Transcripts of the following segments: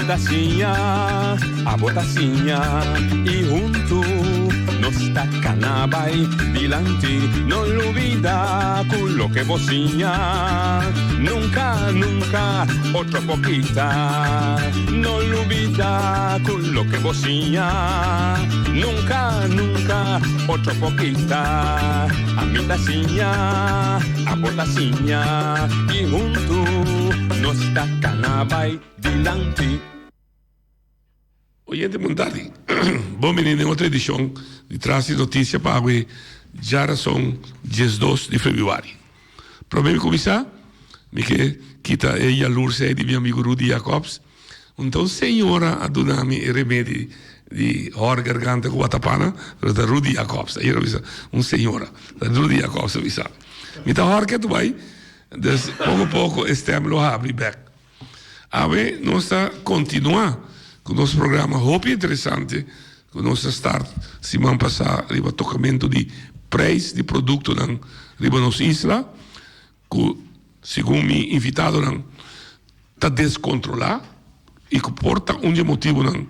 a botacinha e junto nos tacana vai dilante, não olvida com lo que vocinha, nunca, nunca, outro poquita, não olvida com lo que vocinha, nunca, nunca, outro poquita, a mitacinha, a botacinha e junto nos tacana vai dilante. Oyente Montari, bom menino, em outra edição de Traz de Notícia para a já são 12 de fevereiro. Para mim começar, me que kita a luz de meu amigo Rudy Jacobs. Então, senhora, a donami remédio de hor garganta com a tapana, da Rudy Jacobs. Aí eu senhora, da Rudy Jacobs, avisa. Me tá hor que tu vai, dus pouco a pouco, estamos lo abri back. Ave, nós está continuar com o nosso programa Hope interessante, com o nosso start semana passada, riba tocamento de preço de produto na riba nossa isla, que segundo me invitado não está descontrolar e que porta motivo não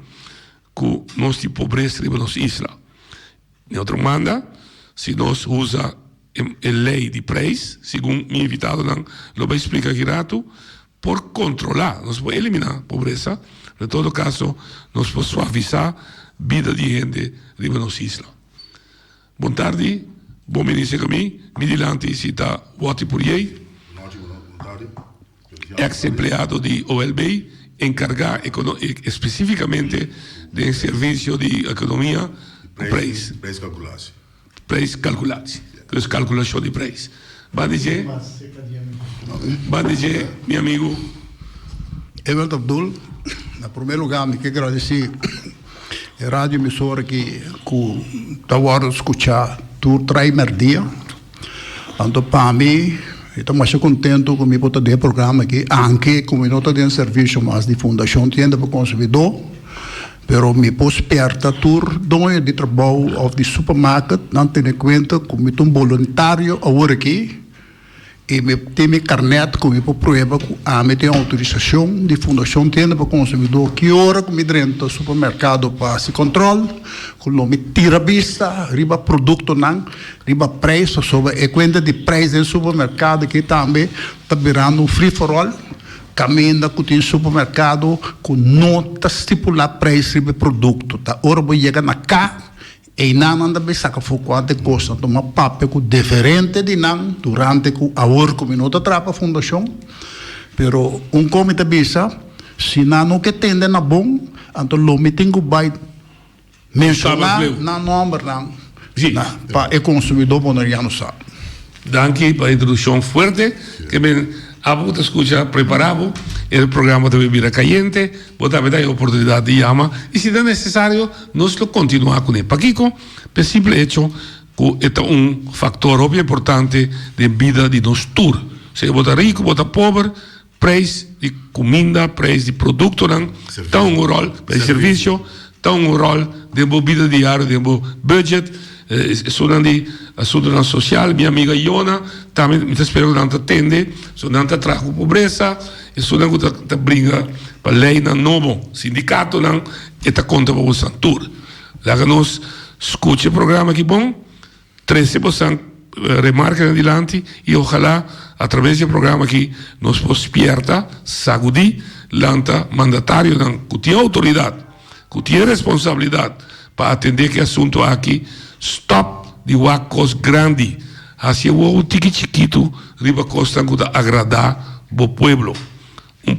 que nós de pobreza riba nossa isla. Em outra manda, se nós usa a lei de preço, segundo me invitado não, lo vai explicar aqui rato, por controlar, nós podemos eliminar a pobreza. Em todo caso, nós podemos suavizar a vida de gente de nossa isla. Boa tarde, bom ministro comigo, me dilante se está voto por aí. Ex-empleado de OLB, encarregado especificamente do serviço de economia, preço calculado. Então, calculação de preço. Vai dizer, meu amigo. Evert Abdul, em primeiro lugar, me quero agradecer a rádio emissora que está agora escutar do primeiro dia. Então, para mim, estou mais contente com o meu programa aqui, anche como não está dando serviço mais de fundação tienda para o consumidor, pero me pôs perto tur dono de trabalho ou de supermercado, não tendo em conta como um voluntário agora aqui. E me tem minha carnet como para prova que a me tem autorização de fundação tenda para o consumidor que hora que me dentro do supermercado para se controle, que não me tira vista, riba produto não, riba preço sobre a conta de preço do supermercado que também está virando um free for all, caminha que tem supermercado que não está estipular preço de produto, tá? Ora vai chegar na cá e não anda bem saca foco até custa tomar papel com diferente de não durante a hora que não trapa a fundação, pero comitê bisa se não que tende na bom, então lo me tenho vai mencionar na nome não, para o consumidor bonariano sabe. Danke para a introdução forte que me abuta escucha preparado o programa de bebida caliente, botar a oportunidade de chamar e se é necessário nós lo continuar com ele. Paquico, por simples hecho que é fator óbvio importante de vida de nosso tour. Se bota rico, bota pobre, preço de comida, preço de produto, está rol de serviço, está rol de vida diária, de budget, estudante ajuda social, minha amiga Iona, também me espero que não atende, não traz pobreza, estudante que briga para a lei novo sindicato, e está contra o Santur. Lá que nós escute o programa aqui bom, 13% remarca adiante, e ojalá, através do programa aqui, nos despierta, sacudir, lanta mandatário, que tem autoridade, que tem responsabilidade para atender que assunto aqui, stop de uma coisa grande, assim o tique chiquito, riba costa que agradar o povo.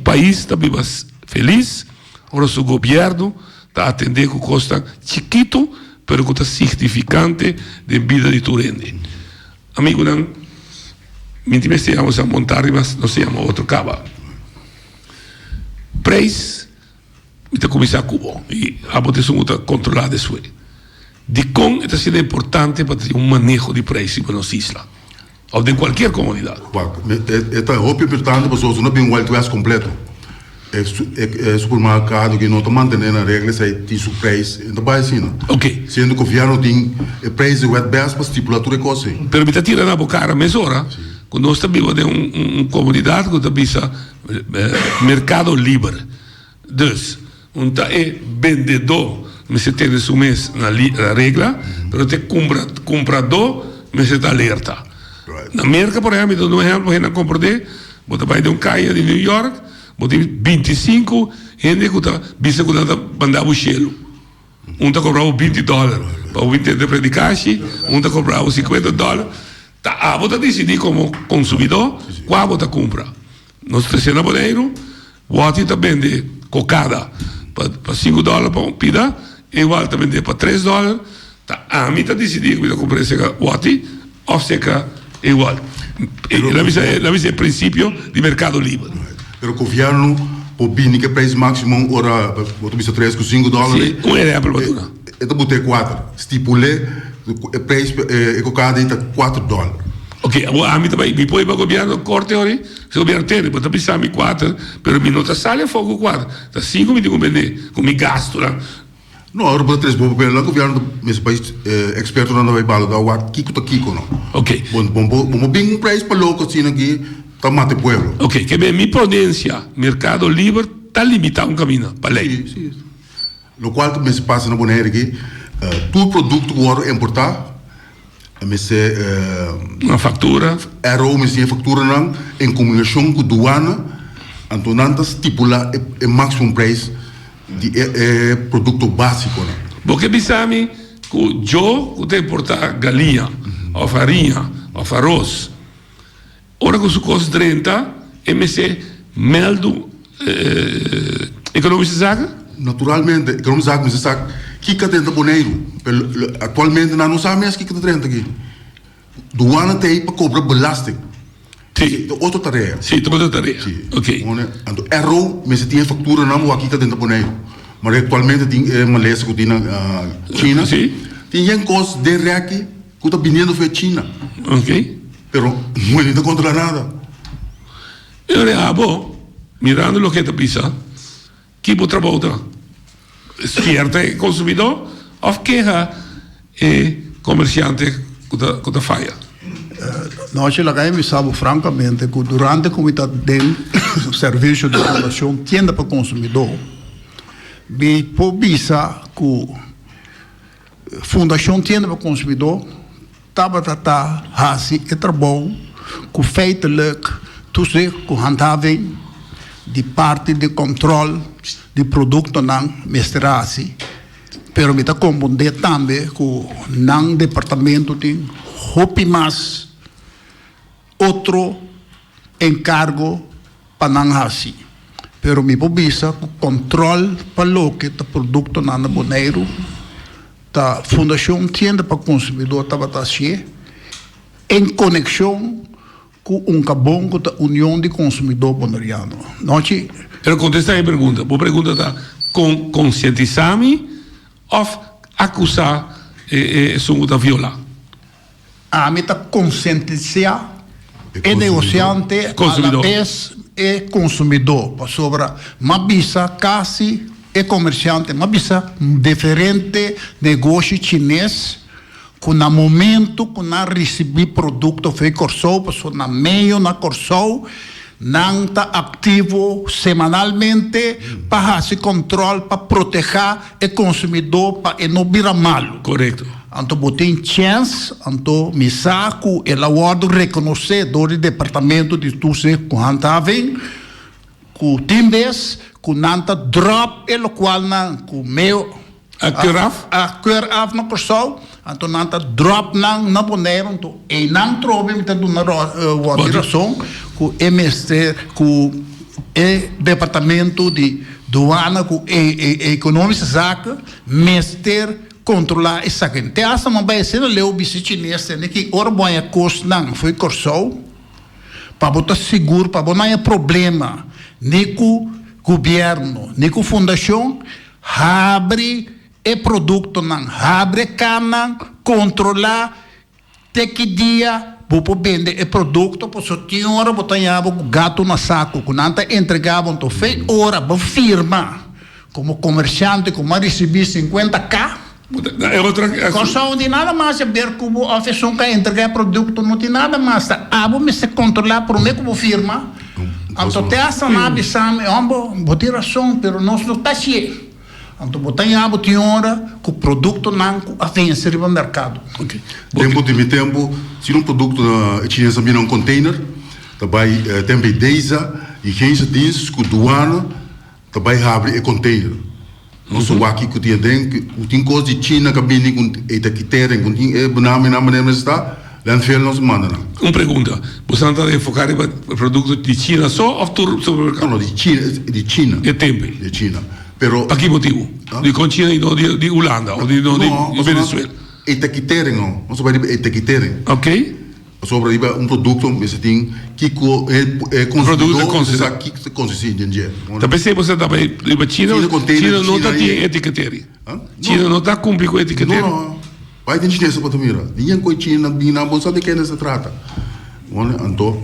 País está viva feliz, o seu governo está atendendo com costa chiquito, pero que está significante de vida de Turende. Amigo, não, me investigamos a montar, mas não se chama outro cava. Preço, me tem começar a Cuba, e a votação está controlada isso aí. De como está sendo importante para ter manejo de preço para nossa isla, ou de qualquer comunidade. É muito importante para pessoas não bem o Wild West completo. É supermercado que não está mantendo as regras aí de seu preço, então vai assim. Ok. Sendo que o governo tem o preço do Wild West para estipular tudo coisa. Pero me está tirando a boca a mesura, quando nós estamos em uma comunidade que está mercado livre. Dus, vendedor, mas você tem isso mês na regra, mas te comprador, mas você está alerta. Na América, por exemplo, no exemplo, você compra você vai de caia de New York, você tem 25 gente que está mandando o gelo. Está comprando $20 para o 20 de predicache, está comprando $50. Você decide como consumidor qual você compra. Nós trazemos boneiro, você está vendendo cocada para $5 para um pida, igual está vendendo para $3. A mim está decidindo que eu comprei esse você, ou seja, igual. La visa é o princípio de mercado livre. Pero o governo pobini que preço máximo ora botou bisa 3 com $5. Sim, um exemplo para então botei 4. Estipulei o preço cada está $4. Ok, a mim também, depois para o governo corte ori, se o governo tem, pode pensar me 4, pero me nota sale fogo 4. Tá 5 me digo vender, com me gasto lá. Não, agora para 3 bobo pelo governo nesse país experto não vai bala da what kiko não. Ok. Bom bem preço para louco assim aqui, tá mate pueblo. Ok, que bem, minha prudência, mercado livre tá limitado um caminho para lei. Sim. No qual também se passa na boneira aqui, todo produto que eu importar, mas uma fatura, mas a fatura não em combinação com aduana, então não estipula o máximo preço de produto básico, não. Porque pensame que eu tenho importar galinha, ou farinha, ou arroz. Ora que su custa 30, MC meldo economische zaken? Naturalmente, economische zaken, mas sabe que dentro do boneiro. Atualmente não sabe mais que dentro aqui. Doana tem para cobrar belasting. Sim. Outra tarefa. Sim, outra tarefa. Ok. Então, erro, mas tem fatura não aqui dentro do boneiro. Mas atualmente tem Malésia que tem na China. Sim. Tem coisas de aqui que está vindo da China. Ok. Pero não está contra nada. Eu olhava, mirando o que está pensando, que outra volta, esquerda consumidor, ou queja comerciante que está falha. Nós lá sabe francamente que durante a comunidade do serviço de fundação tienda para o consumidor, bem por visa que fundação tienda para o consumidor estava assim é trabalho que feitelijk toezicht que handhaving de parte de controle de produto não mestrasi, pero me está compreender também que não departamento tem hopi mais outro encargo para não assim, pero me pobisa que controle para o que o produto não é boneiro. A Fundação Tienda para o Consumidor estava assim, em conexão com cabom com a União de Consumidor Bonariano. Eu contesta a pergunta. A pergunta está conscientizar-me ou acusar a violar? A mim está conscientizar o negociante a la vez é consumidor. Sobre uma visa quase é comerciante, mas bisa diferente negócio chinês que no momento que não recebi produto foi corso, passou na meio na corso, não está ativo semanalmente para fazer controle, para proteger o consumidor, para não virar malo. Correto. Então, botem chance, então, me saco, ela guarda reconhecedor do departamento de tudo que handhaving, que timbes, que nanta drop, e o qual não, que meu a cur af na corso, então nanta drop na boneiro, então e não trobe me tendo na razão que MST, que é departamento de doana, que é econômica saca, mester controlar essa gente. Tem essa uma vai ser leu bici chinês, né, que ora boa custo não foi corso, para botar seguro, para não ter problema, nem com governo, nem com fundação, abre e produto não, abre cana, controlar, até que dia vou vender o produto, por só tinha hora botar gato na saco, quando não entregava, então fez hora, para firma, como comerciante, como recebi 50K, é outra coisa não tem nada mais a ver como a pessoa que entregar produto, não tem nada mais, vou se controlar por mim como firma. Então, tem essa nave, sabe, vou ter razão, mas nós não está cheio. Então, botar em abo de hora que o produto não avança no mercado. Ok. Tempo, se um produto chinês também num container, também tem beideza e gente diz que doana também abre o container. Não só aqui que tem coisa de China que vem com etiquetas, com banana na maneira está, lá veel não se manda não. Uma pergunta, você não está focado em produtos de China só ou todo supermercado? Não, de China. De tempo. De China. Pero Para que motivo? De com China e não de Holanda ou de Venezuela? Etiquetas não se vai etiquetas. Ok. Sobre produto, você tem que consumidor sabe que consiste em dinheiro. Também se você está para China não está de etiquetas. China não está cumprindo com etiquetas. Não. Vai ter chinesa para tu mirar. Ninguém com China, não bom sabe de quem se trata. Então,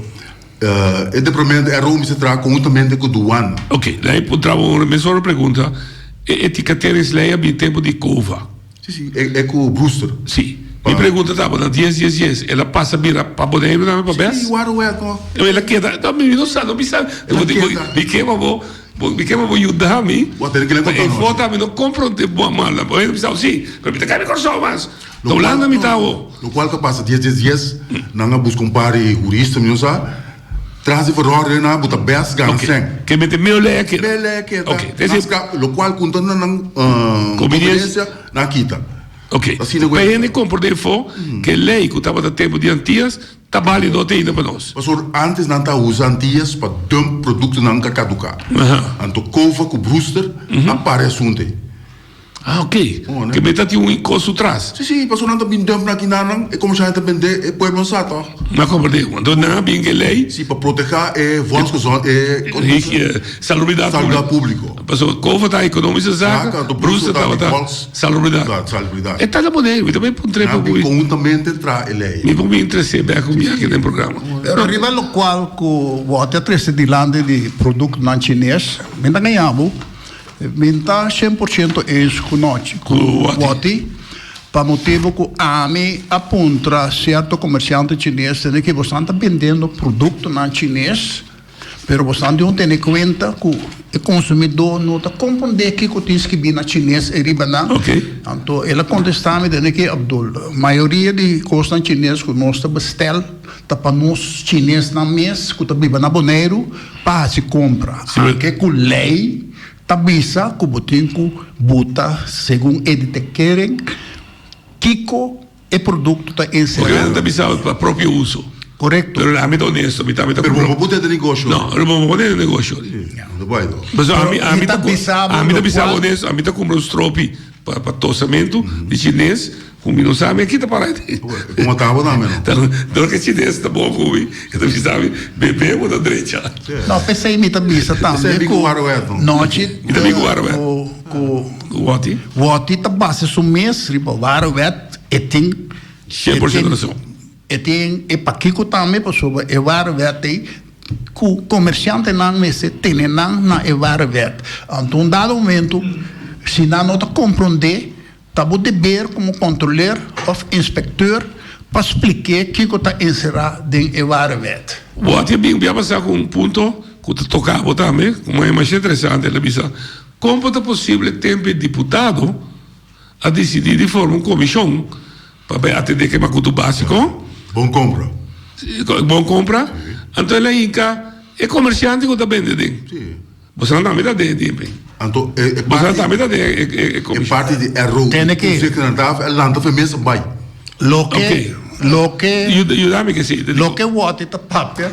é deprimente, é ruim se trata conjuntamente com doana. Ok, daí potrava uma mesma pergunta. Etiquetas leia bem tempo de cova. Sim, é com o Brewster. Sim. Me pergunta, estava na 10, ela passa vira para poder ir para bes? Sim, ela queda, não sabe, não precisa. Me queima, vou ajudar-me. E volta, não compra um tempo mal. Eu precisa, sim, mas me quer corso mais. Tô lá me tá o. No qual que passa 10, não busca um par de jurista, não sabe? Traz de verhoor na buta bes gansen. Que mete meu leque. Ok. Lo qual conta na conveniência na quita. Ok. Mas ele comprou de fo que lei que estava no tempo de antigas está válido até ainda para nós. Mas antes não está usando antigas para um produto não caducar. Então cova com o Brewster aparece ontem. Ah, ok. Que meta tinha encosto atrás. Sim, mas não está bem dump aqui não. É como já está bem de é poema sato. Não compreendo. Então não bem que lei. Sim, para proteger é voz que salubridade pública. Mas o cova está econômica zaga. Brewster estava salubridade. É tal maneira. Eu também pontrei para o conjuntamente entrar a lei. Me me interessei bem comigo aqui no programa. Arriba no qual que o até três de lande de produto não chinês, me dá ganhamos. Minta 100% com nós, com o Wati, para motivo que a mim aponta certo comerciante chinês que você está vendendo produto não chinês, mas você não tem em conta que o consumidor não está compreendendo que o que vem na chinês é ribanã. Então, ela contesta-me que Abdul, a maioria de coisas chinês que nós bestel, tá para nós chinês na mês, que está vindo na boneiro, para se compra. Que com lei tabisa que botinho buta segundo eles te querem kiko é produto está encerrado. Porque não tabisa para próprio uso. Correto. Pero a mim é honesto, me tá Pero não pode ter negócio. Não, não pode ter negócio. Não vai. Mas a mim tá honesto, a mim tá comprando os tropi para tossamento de chinês. Como não sabe, aqui está parado. Como estava lá, mano? Então, que chinês está bom com mim. Então, você sabe, beber ou da direita. Não, pensei em mim também. Pensei em mim com o Arueto. Noite. E também com o Arueto. O Wati? O Wati está base no mês, o Arueto, e tem... 100% razão. E tem... E para Kiko também, pessoal, o Arueto tem... Que o comerciante não me se tem não na Arueto. Então, um dado momento, se não está compreender, está o dever como controlador ou inspector para explicar o que está encerrado dentro do Arueto. Boa, bem passar com ponto que tu tocava também, como é mais interessante, ela disse, como é possível ter um deputado a decidir de forma comissão para atender que é o básico? Bom compra. Então ela é comerciante que está vendendo. Sim. Você não está metade dele. Então, é parte de erro. Tem que... Você que não está, ela não está mesmo vai. Lo que o Wati está papel,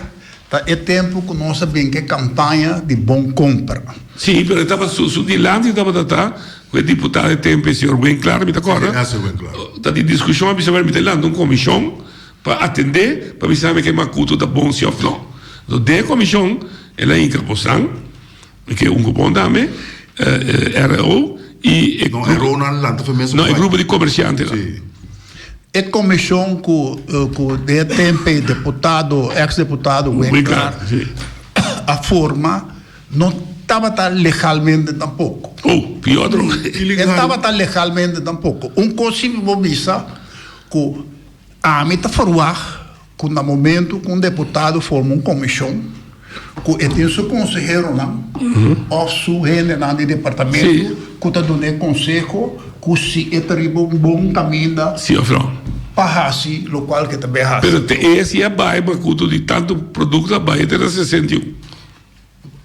é tempo que nós sabemos que é campanha de bom compra. Sim, mas estava sudilando e estava com o deputado de tempo, o senhor bem claro, me está está de discussão, me saber me está dando uma comissão para atender, para me saber que é macuto da bom se ou não. Então, de comissão, ela é incapação, que é um cupom também, RO, e... Não, RO não foi mesmo. Não, é grupo de comerciantes. Sim. É comissão que de tempo deputado, ex-deputado, a forma não estava legalmente tampouco. Pior. Não estava legalmente tampouco. Possível visa que a mim está falar que no momento que um deputado forma uma comissão que tem seu conselheiro, não? Ou seu rende não de departamento, que está dando conselho, que se é um bom caminho para assim, o qual que também é. Pero esse é a bairro, que de tanto produto da bairro até 61.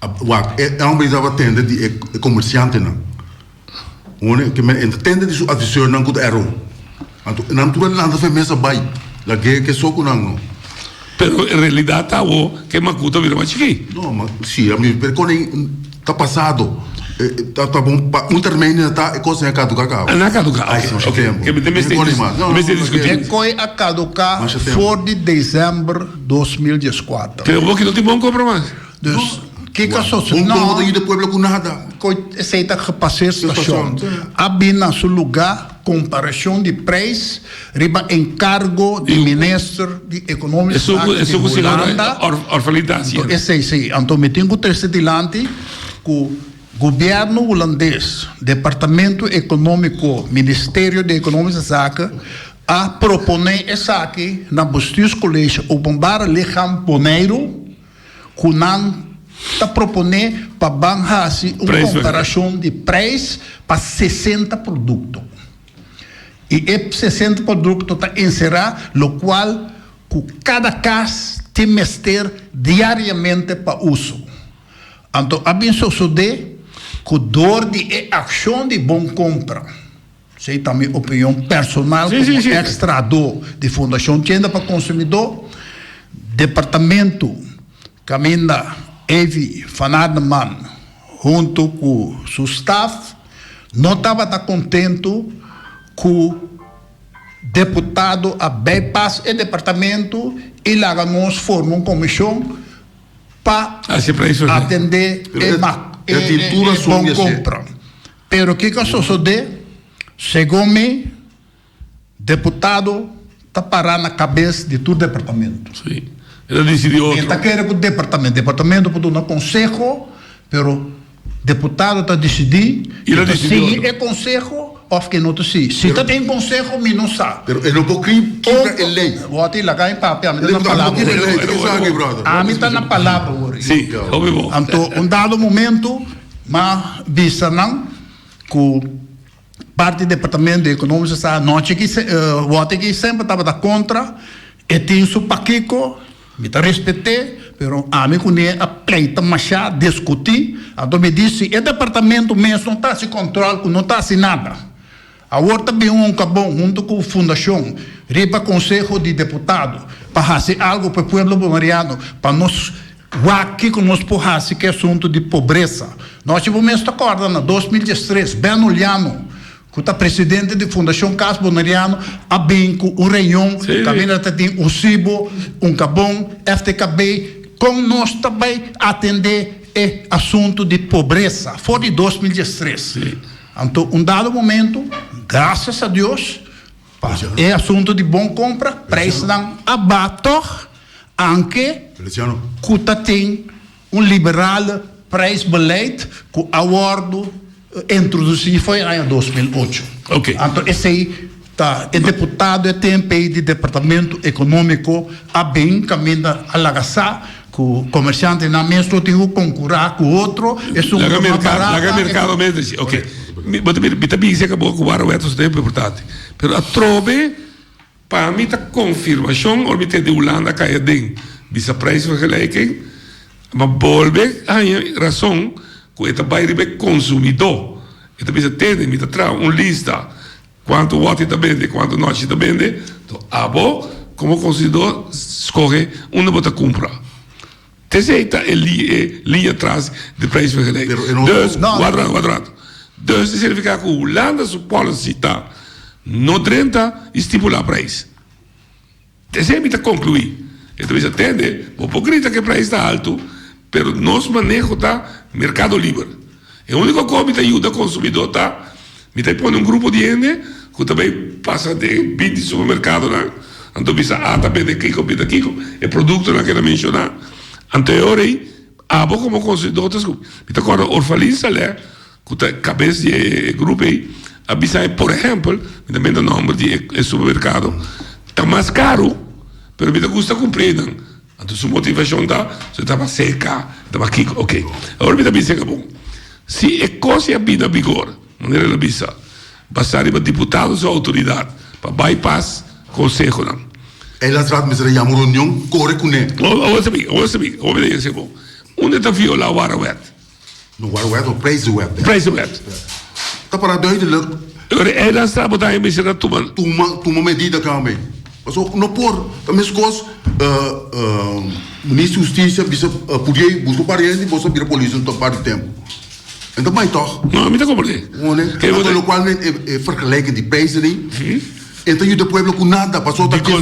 É uma coisa que tende de comerciante, não? Que me tende de sua adição não que erro. Não tudo nada foi mesa bairro, lá que só com não. Pero em realidade tá o que macuta vira mais chique. Não, mas sim, a mim quando tá passado, tá bom, um termino tá coisa é caducar. Na caducar. Que me tem é coi a caducar for de dezembro de 2014. Que eu que não tem bom compra mais. Dus que só não ir depois com nada. Aceita que passei estação. Abi na seu lugar comparação de preço, riba encargo do ministro de economia de Holanda. Orfalidade. Esse então me tenho que ter dilante com governo holandês, Departamento Econômico, Ministério de Economia e Zaken, a proponer essa aqui na Bustos Colégio, o bombar lejam poneiro, que não está proponer para bancar uma comparação de preço para 60 produtos. E esses 60 produtos está encerrar, o qual cada casa tem que ter diariamente para uso. Então, a bem suceder que dor de ação de bom compra. Sei também opinião personal, como extrador de Fundação Tenda para Consumidor, Departamento Caminda Evi Fanadman, junto com o seu staff, não estava contente com o deputado a bypass e departamento e lá nós formamos uma comissão para atender bom compra. Pero o que sucede? Segundo-me, deputado está parando na cabeça de todo departamento. Sim. Ele decidiu outro. Ele está querendo que o departamento pode dar conselho, pero deputado está decidindo. Ele decidiu. Se é conselho, ou que não se. Se está tem conselho, me não sabe. Pero ele não pode quebrar a lei. Vou até lá em papel, me dá na palavra. A mim está na palavra hoje. Sim, óbvio. Então, dado momento, mas vista não, que parte do departamento de economia está noite que que sempre estava contra, e tem o paquico, me está respeitei, pero a mim quando a pleita machar discutir, então me disse, o departamento mesmo não está se controle, não está se nada. A outra bem acabou junto com a fundação, riba conselho de deputado, para fazer algo para o povo bolivariano, para nós aqui que nós porrasse que é assunto de pobreza. Nós tivemos esta corda em 2013, bem olhando, que o presidente da Fundação Casa Bonariano, a bem com o Reunião, também tem o CIBO, Cabom, FTKB, com nós também atender o assunto de pobreza, foi de 2013. Então, dado momento, graças a Deus, é assunto de bom compra, preço não abato, anche que tem liberal preço beleid que a acordo introduzido foi em 2008. Okay. Então, esse aí tá, o deputado TMP de Departamento Econômico a bem caminho a lagaçar que o comerciante na mesmo tem que concorrer com o outro. Laga mercado mesmo. Ok. Me também se acabou com o ar o tempo importante. Mas a trove para mim a confirmação ou me de Holanda cai dentro desse preço vergelijking, mas volve a razão que está vai receber consumidor. Então você tem me traz lista quanto watt está vende, quanto noite está vende, então abo como consumidor escolhe onde você compra. Terceira é linha atrás de preço vergelijking. Dus quadrado. Dus significa que a Holanda sua policy está no 30 estipular preço. Terceira me concluir. Então você entende, o pouco grita que o preço está alto, mas nosso manejo está mercado livre. É a única coisa que ajuda o consumidor tá, me está pondo grupo de gente que também passa de 20 supermercados, né? Então você também de Kiko, é produto naquela mencionar. Anterior aí, como consumidor, me está com a orfaliza, né? Que a cabeça de grupo aí, a por exemplo, também o nome de supermercado, está mais caro, mas me custa cumprir, Então, sua motivação está, você estava seca, estava aqui, ok. Agora, me dá bem bom. Se a coisa é bem a vigor, maneira de bisa, passar para deputados ou autoridade, para bypass, conselho, não. Elas tratam de fazer uma reunião, corre com ele. Vou saber, bom. Onde está violar o Arawet? No Arawet, o preço web. Preço web. Está para duidelijk. Agora, elas trabalham em vez de tomar. Toma medida também. Mas não por, também as coisas, ministro da Justiça, podia buscar parente, você vira polícia no par de tempo. Então, mas toch? Não, me dá como é. Então, no qual é vergelijken die prijzen niet. Então, o povo com nada, passou daqui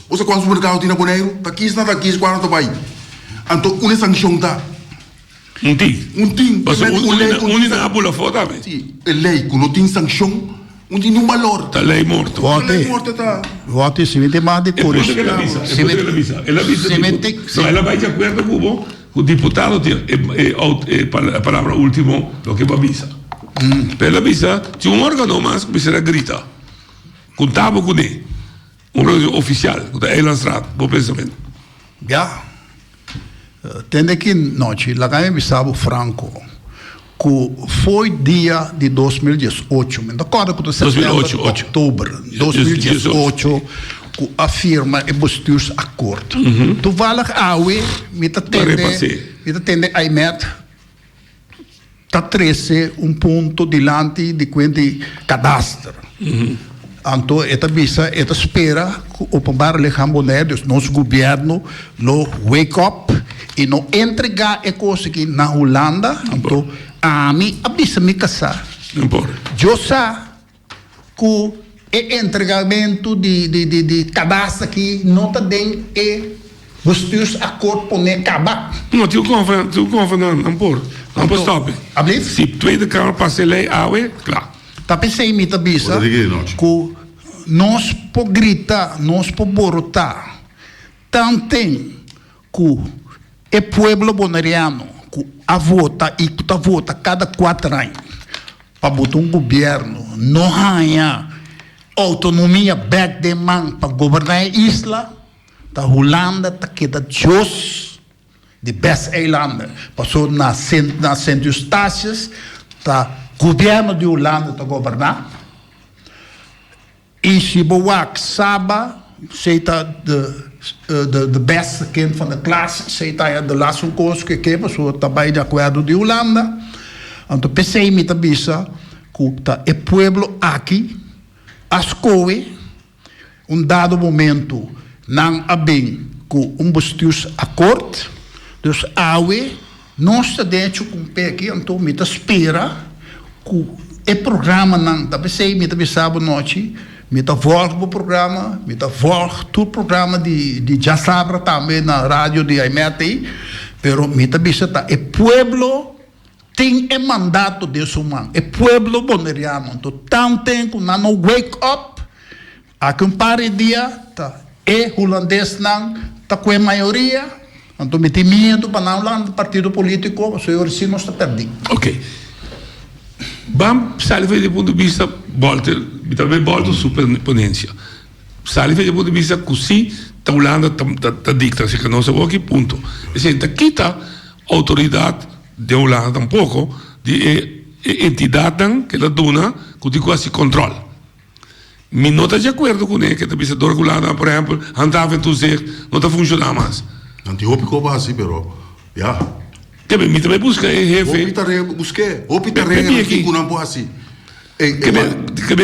você quando o supermercado tem na boneiro, tá aqui, está aqui, quando tá vai. Então, uma sanção tá. Tem. Mas um não abula foda, velho. Sim, a lei, quando tem sanção, tem um valor. Tá lei morto. Vote se mete mais de cores. Ela vai de acordo com o deputado tem a palavra última do que vai avisa. Pela avisa, tinha um órgão mais que precisa gritar. Contava com ele. Um órgão oficial, da Elanstrad, bom pensamento. Já. Tende que noite, lá ganha Bissau Franco, que foi dia de 2018, me acordo com 2008, outubro 2018, que afirma e buscou acordo. Tu vai lá, me atende a IMET, está 13 ponto dilante de quando cadastro. Então, esta visa, esta espera, o para le jamboneros, nosso governo, lo wake up e não entregar a coisa que na Holanda, então, a mim, a visa me casar. Não pode. Eu sei que o entregamento de cadastro aqui não está dentro e os acordos para acabar. Não, tu confirma, não pode. Não pode stop. Se tweede Kamer passa a lei, claro. Tá pensei em ta bisa que nós por gritar, nós por borotar, tantem que o povo boneriano que a vota e que a vota cada 4 anos para botar um governo não ganha autonomia back de man para governar a isla, da Holanda tá queda just de best eilanden, passou na Sint-Eustatius, tá governo de Holanda está governar. E se Boak Saba, zij de beste kind van de klas, zij de laatste koers gegeven, zo daarbij de acordo de Holanda. Então pensei me tabisa que o pueblo aqui, as coisas, dado momento, não há bem com bustos acordo, dus nós está dentro com o pé aqui, então me espera que o programa não, tá pensei me tabisa noite, me volta o programa, me volta o programa de já sabra também na rádio de IMET, pero me tabisa tá, o pueblo tem o mandato de sumar, o pueblo boneriano, então tanto tempo não wake up, há que par de dia, tá, holandês não, tá com a maioria, então me tem medo para não lá no partido político, o senhor sim não está perdido. Ok. Vamos sair do ponto de vista, também volta a superponência. Sair do ponto de vista que sim, a Holanda está dicta, se que não se vai aqui, ponto. E se aqui está a autoridade de Holanda tampouco, de entidade que ela dona, que tem quase controle. Me não está de acordo com ele, que a visita Holanda, por exemplo, andava em dizer, não está funcionando mais. Não te hope como assim, pero, já. Também me também busca jefe. Hope tarre aqui com não assim.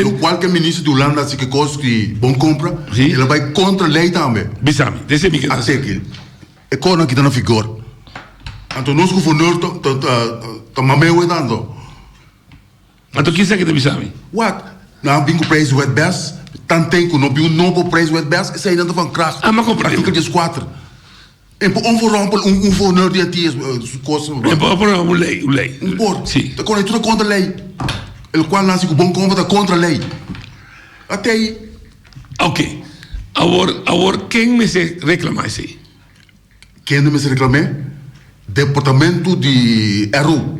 No qualquer ministro de Holanda se que coisa que bom compra, ele vai contra a lei também. Bisami, desse me que até que é quando que está na vigor. Então nós governador tá mameu dando. Então quem sabe que bisami? What? Não bingo preço wet best, tanto tempo não bingo novo preço wet best, sai dentro van kracht. Mas compra. Artikel 14. En onverrompel gouverneur die het is kosten. En por lei. Por. Sim. Da contra contra lei. El qual nasce com bom contra contra lei. Até aí. Ok. Agora quem me se reclama isso? Quem me se reclama? Departamento de RU.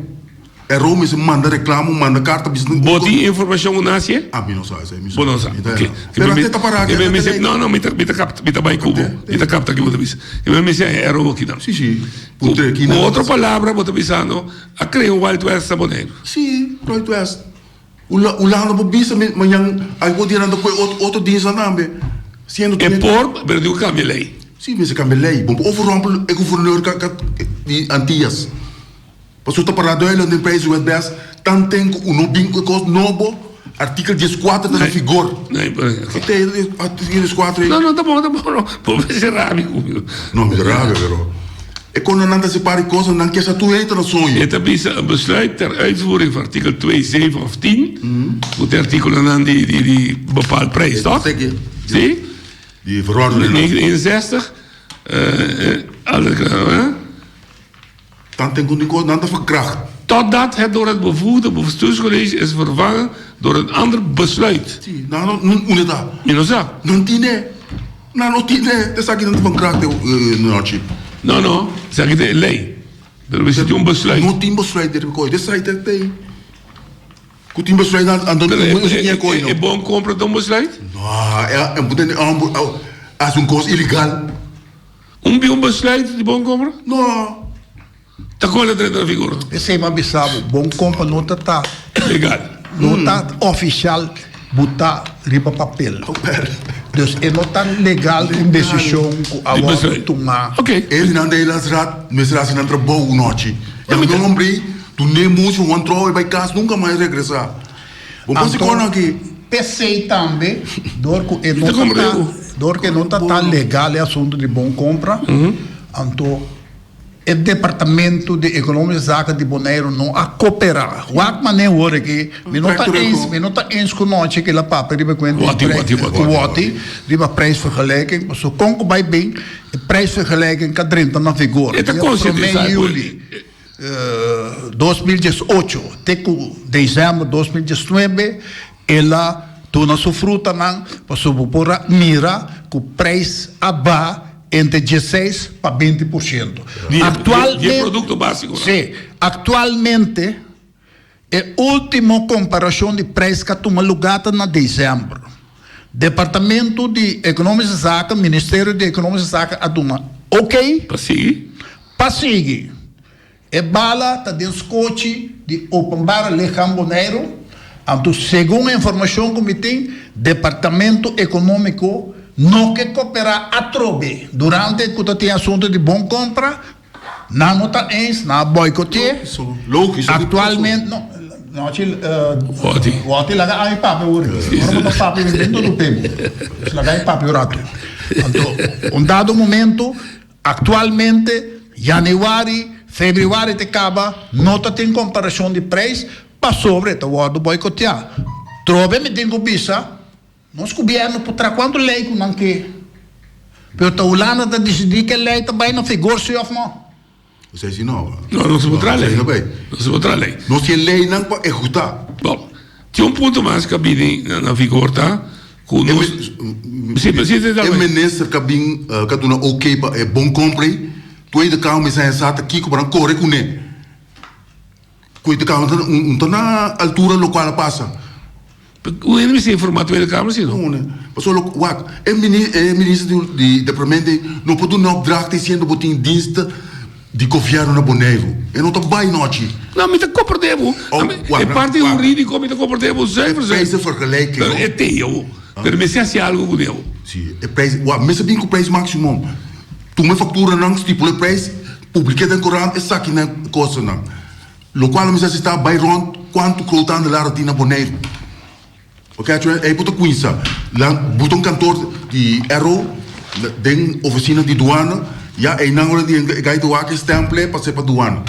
Rome is een man de reclame, man de kaart op business. Bot die informatie nasie? Ah, mi no sa, mi Bom, não sabe. Ok. Pero até para que Não, não, me tá bem cubo. Me tá capta que você disse. Eu me disse é roubo aqui não. Sim, sim. Com outra palavra, você pensando, a criar o Wild West saboneiro. Sim, Wild West. O lá no bisa, mas yang aí vou tirando com outro dia também. Sendo é por perdeu o cambio lei. Sim, mas é cambio lei. Bom, overrompel é governador de Antillas. Passou a parar dois anos em país Wild West, tanto tempo o no bingo cost novo. Artikel 14 está em vigor. Artikel 14. Não, tá bom. Pode ser rápido. Não, me rápido, pero. E quando não se pare coisas, não quer tu entra no sonho. Het is een besluit ter uitvoering van artikel 2, 7 of 10. Moet artikel dan die bepaald prijs, toch? Zie? Die verordening. 1961. Alles klaar, Dan denk ik dat het verkracht. Totdat het door het bevoegde bestuurscollege is vervangen door een ander besluit. Zie, nou, hoe dat? Je nog zo? Non tiene. Non tiene. Dat zeg je dan van kracht, Noortje. No, zeg je de lei. Er is een besluit. Non tiene besluit, dat zeg je dat tegen. Goed in besluit aan de moet je kooi. Je bon compra dan besluit? Nou, ja, en moet je als een kost illegaal. Um besluit die bon compra? No. Tá com a treta figura. Esse é uma bisabo. Bom compra não tá legal. Não tá oficial, botar riba papel. Dus é não tá legal uma decisão que a hora tomar. Ok. Ele não deu as rat, mas assim não trabalhou noite. Já me deu um homem, tu nem muito um troll e vai casa nunca mais regressar. Bom, você quando aqui? Pensei também, dor que não tá legal é assunto de bom compra. Então o Departamento de Economia e Zaken de Bonaire não a cooperar. Wat maneira hoor que me não tá eens com nós que lá papo riba com Wati, riba prijsvergelijking, so konko bij bem, prijsvergelijking kan drinken na vigor. Het é juli 2018, teco dezembro 2019, ela tona sofruta nang passo por mira com preço aba entre 16 para 20%. Atualmente, produto básico. Sim, atualmente, é a última comparação de preço que toma lugar na dezembro. Departamento de Economia e Zaken, Ministério de Economia e Zaken, aduna, ok? Para seguir. É bala, está dentro coche de openbare lichaam Bonaire. Então, segundo a informação que me tem, Departamento Econômico não quer cooperar a trobe durante que tem assunto de bom compra, não está ens, não boicote. Atualmente, não, Wati laga ai papo hoje, não papo dentro do tempo, laga ai papo rato. Então, dado momento, atualmente, janeiro, fevereiro te acaba, não tem comparação de preço para sobre o wado boicotear. Trobe me tem que bisa. Nós governo por trás quanto lei que não quer. Pero o Holanda está decidindo que a lei também não figura se ou não. Você diz não. Não se botar lei. Não se botar lei. Não se lei não para executar. Bom, tinha ponto mais que a na vigor tá. O ministro que bem que tu não ok para é bom compre. Tu ainda calma essa exata aqui para correr com ele. Cuida calma não na altura local passa. O inimigo se informa Tweede Kamer, sim, não? Não, mas olha, wat? O ministro de Departamento não pode dar opdracht sendo botin dienst de governo na Bonaire. E não está bem noite. Não, mas está comportemos. É parte jurídica, mas está comportemos zuiver. Prijzen vergelijken. É teu. Pero me se algo com ele. Sim, é prijs. Wat? Mensen bem com prijs maximum. Tu me factura não stipula prijs, publica na Coran e saque na coisa não. Lo qual me se está bem rond quanto crotando lá na Bonaire. Ok, aí puta coisa, lá botou cantor de Arrow, tem oficina de douana, já aí não hora de gaito aqui stample para ser para douana.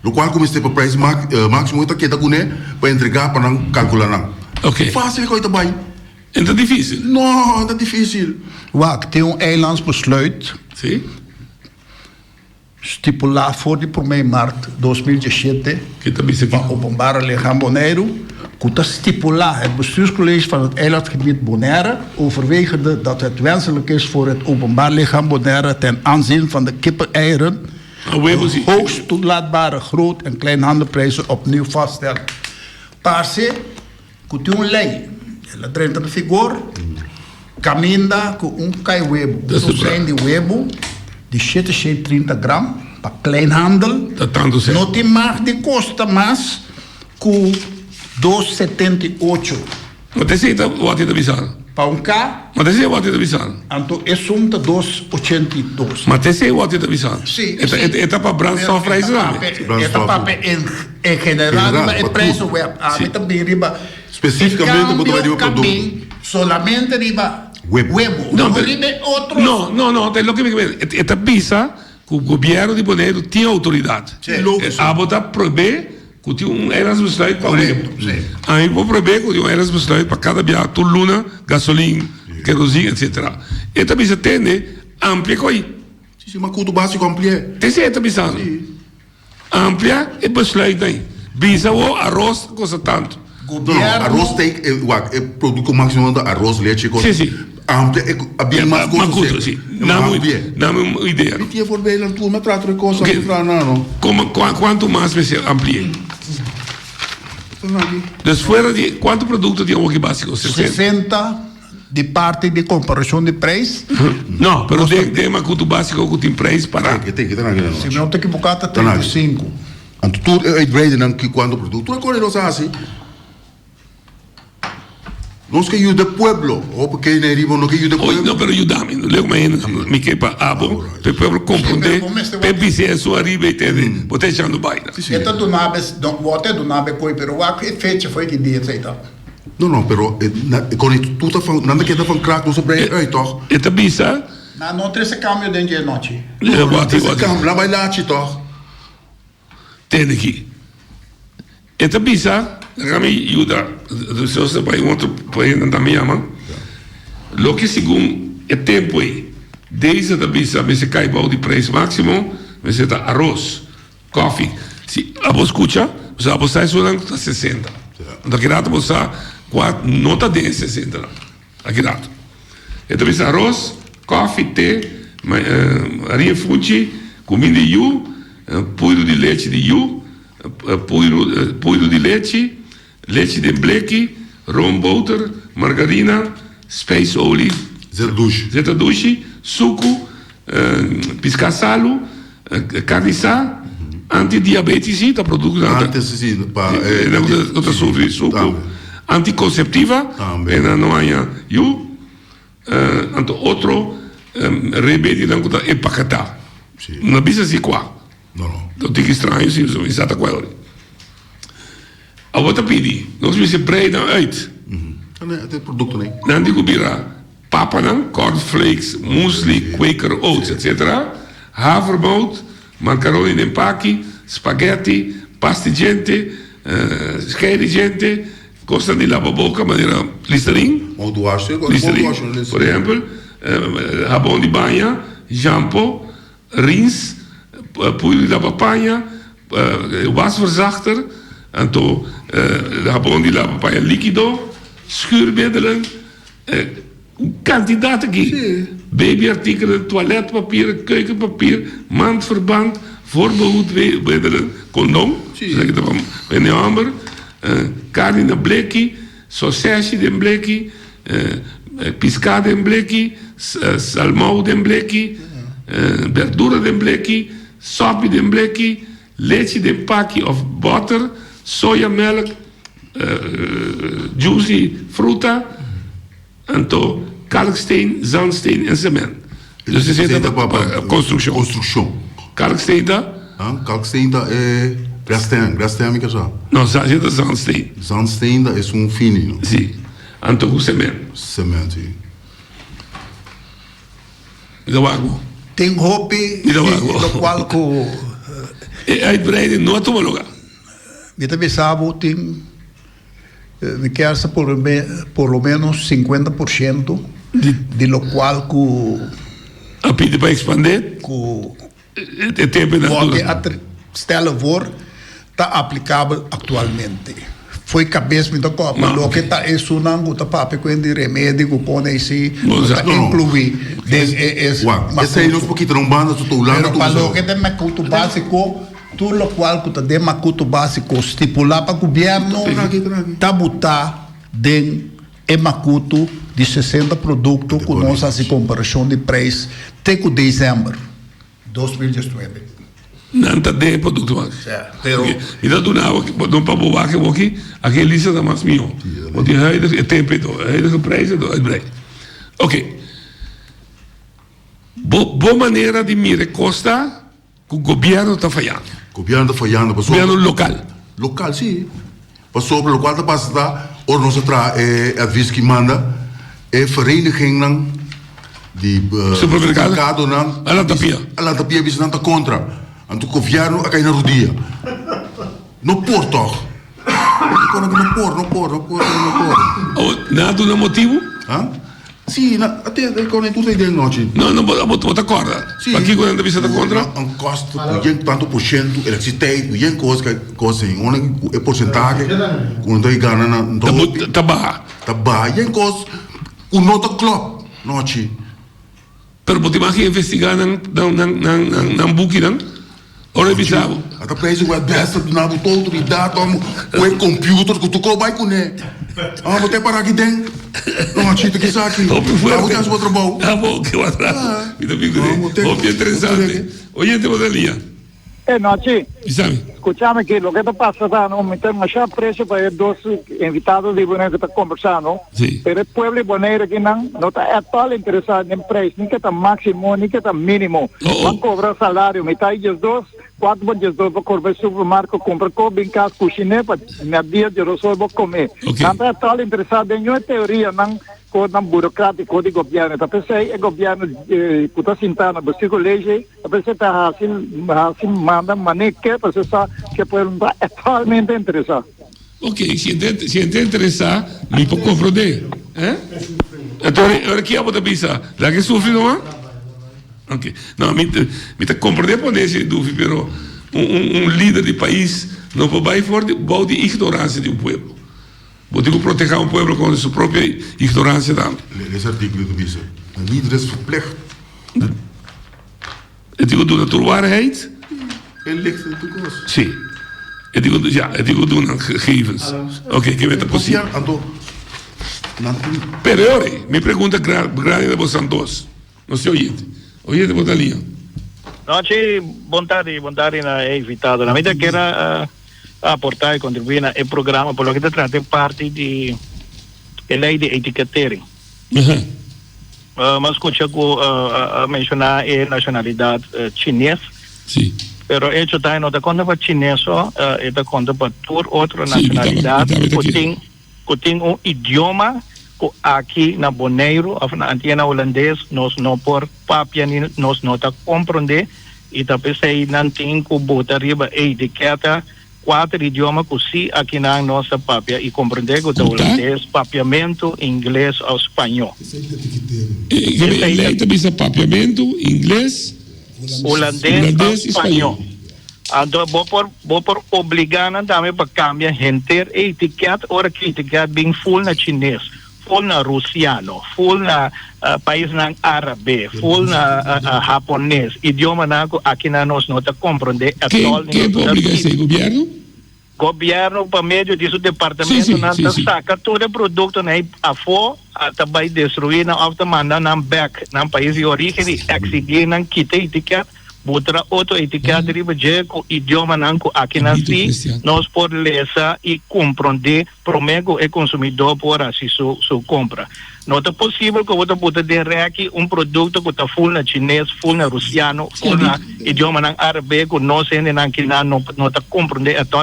O qual comecei para preço máximo está que com ele para entregar para não calcular não. Ok. Fácil coisa bem. É tão difícil? Não, é difícil. Wacht, tem eilandsbesluit. Sim. Stipular voor de 1 maart 2017 van openbare lichaam Bonaire. Goed, dat stipular het bestuurscollege van het eilandgebied Bonaire overwege dat het wenselijk is voor het openbaar lichaam Bonaire ten aanzien van de kippeneieren hoogst toelaatbare groot- en kleinhandelprijzen opnieuw vaststellen. Tarse, que tem lei, ela entra no vigor, caminha com cai huevo. Então, sem de huevo, de 730 gramas, para kleinhandel, não tem mais de custa mais com 2,78. Mas você está avisando? Para K, mas você está avisando? Então, é sumta 2,82. Mas você está avisando? Sim. Está para Brandstoff Price lá? Esta papel em general, é preço web. Também riba. Especificamente, para o produto. Solamente riba huevo. Não, riba outro. Não, é o que me diz. Esta pisa que o governo de Bonaire tinha autoridade. A botar proibir que tinha Erasmus Light para huevo. Aí vou proibir que tinha Erasmus Light para cada viagem, luna, gasolina, querosene, etc. Esta pisa tem amplia coi. Sim, mas custo básico amplia. Tem esta pisa. Amplia e besluit aí. Bisa o arroz custa tanto. Não, arroz tem é produto máximo de arroz, leite, coisa. Sim. Amplia é bem mais custo. Sim. Não uma ideia. E tinha forbeira na turma, trato de coisa, não. Quanto mais você amplia? Dus fora de quanto produto tinha aqui básico? 60 de parte de comparação de preço. Não, mas tem uma custo básico que tem preço para. Se não tem que buscar 35. Então tudo é uitbreiden que quando produto agora não assim. Nós que ajuda pueblo, ou porque ele riba não que ajuda pueblo. Não, pero ajudame, leu me que para abo, para o pueblo compreender, para dizer sua riba e ter, botar já no bairro. Então do nabes, do nabe coi, pero o que fecha foi que dia então. Não, pero quando tu tá falando, nada que tá falando crack, não sobre aí, toch? Eta bisa? Não tem esse câmbio dentro de noite. Esse câmbio lá vai lá, toch? Tem aqui. Eta bisa? Kami ajuda, se você vai outro país também ama. Lo que segundo é tempo aí, desde a bisa, você cai para o preço máximo, você tá arroz, coffee. Se a você escuta, você a você está está 60. Daqui a pouco você não está 10 60 não. Aqui dentro. Então bisa arroz, coffee, té, arinha fuji, comida de yu, puiro de leite de yu, puiro de leite de bleque, rum boter, margarina, space olie, zetadushi, suco, piscasalo, carniça, antidiabetes, tá produto outra sobre suco, anticonceptiva, não há anto outro remédio não conta epacatá. Não bisa se qua. Não. Então tem que estranho se exata qual é. A outra pedi, nós me se breiden uit. Het product nee. Dan die kubira papanan, cornflakes, muesli, Quaker oats, etc. Havermout, macaroni in paki, spaghetti, pastigente, schedigente, costa di lavaboca, maneira Listerine, por exemplo, jabón de banha, shampoo, rinse, poeier de papaya, wasverzachter, então, jabón de papaya líquido, schuurmiddelen, kandidaat aqui. Babyartikelen, toiletpapier, keukenpapier, mandverband, voorbehoedmiddelen, condoom, zeg ik ervan, bij Amber, carne in blikkie, sausage in blikkie, piscada in blikkie, salmão in blikkie, verdura in blikkie, sop in blikkie, leite in pakkie of butter, sojamelk, juicy fruta, então kalksteen, zandsteen en cement. Dus er zit een constructie. Kalksteen daar? Kalksteen daar é grastem que já. Não, zit zandsteen. Zandsteen daar is fino. Sim. Então com cement. Cement, sim. Então água. Tem roupa no qual com uitbreiding não é todo lugar. Eu também sabe tem me quer por lo menos 50% de lo qual a pedir para expandir é temperatura stellen voor está aplicável atualmente. foi cabeça me tocou, mas o que tá isso não tá papo com de remédio que põe aí incluir esse aí não porque não banda tu lá pero para o que tem macuto básico tudo o qual que tem macuto básico estipular para o governo tá botar den é macuto de 60 produtos com nossa comparação de preço até com dezembro 2019. Não está de produto mais. Pero então do nada não para bobar que aqui aquele lista da mais mil. O dia é tempo é preço do preço. Ok. Boa maneira de me recosta que o governo está falhando. Governo está falhando, governo local. Local sim. Passou pelo qual está passando, ou nós é aviso que manda é vereniging não de supermercado não. Ela tapia bisa não está contra. Anto governo a cair na rodia. Não por toch. Não por. Nada no motivo? Sim, até quando tu tem noite. Não bota corda. Aqui quando a vista está contra. Um custo, tanto por cento, eletricidade, coisa em é porcentagem. Quando aí ganha na tá barra. E coisa o nota club noite. Pero pode mais investigar na book não? Ora bisavo. Até preço o dessa na autoridade, o computer que tu vai com ele. Vou para aqui dentro. Não, chita que sabe. Vou ter outro bom. Bom que eu atrás. Me domingo. Vou interessante. Oye, te poderia. Noche. Sabe? Escuchame que lo que está pasando, no me tengo más precio para dos invitados de Bonaire que está conversando. Sí. Pero el pueblo de Bonaire que no está todo interesado en precio, ni que está máximo, ni que está mínimo. Van a cobrar salario, me está ellos dos, 4 días dos, voy a cobrar supermercado, comprar cobre en casa, cocinar, para el día yo resuelvo comer. No está todo interesado en una teoría, no burocrático de governo. Tá pensando é governo que está sentando no círculo lei, tá pensando tá assim manda maneira para pensar que pode estar totalmente interessado. Ok, se gente interessar, me pode compreender, Então, agora que eu vou pensar, lá que sofre não é? Ok, não, me tá compreender por esse dúvida, pero líder de país não pode for de ignorância de povo. Vou ter que proteger povo com sua própria ignorância também. Esse artigo do Bisa. Een líder is verplicht. Eu digo do naturwaarheid. Ele ligt in de toekomst. Sim. Eu digo do gegevens. Ok, que é possível. Pero me pergunta grande de vocês dois. Não sei ouvinte de Botalinha. Noche, vontade na invitado. Na medida que era aportar e contribuir no programa, por lo que trata parte de lei de etiquetagem. Mas escucha que mencionar a nacionalidade chinesa. Sim. Pero hecho está não dá conta para chinês só, dá conta para outra nacionalidade que tem idioma que aqui na Bonaire, na antena holandês, nós não por papia, nós não tá compreender e tá pensei não tem que botar riba etiqueta 4 idiomas que sim aqui na nossa papia e compreender que o holandês, papiamento, inglês ou espanhol. Ele também papiamento, inglês, holandês, espanhol. Então, vou por obrigar também para cambiar gente etiqueta, ora que etiqueta bem full na chinês, full na russiano, full na país na árabe, full na japonês, idioma na aqui na nós não está compreender. Quem obriga esse governo? Governo, para meio disso, departamento não saca todo o produto a fora, também destruir, não manda na back, na país de origem, exigir, não quita etiqueta, botar outra etiqueta, deriva com idioma não aqui na si, nós podemos ler e compreender, prometo o consumidor por assim sua compra. Não é possível que você possa ter aqui produto que está full na chinês, full na russiano, full na idioma na árabe, que nós não está compreender até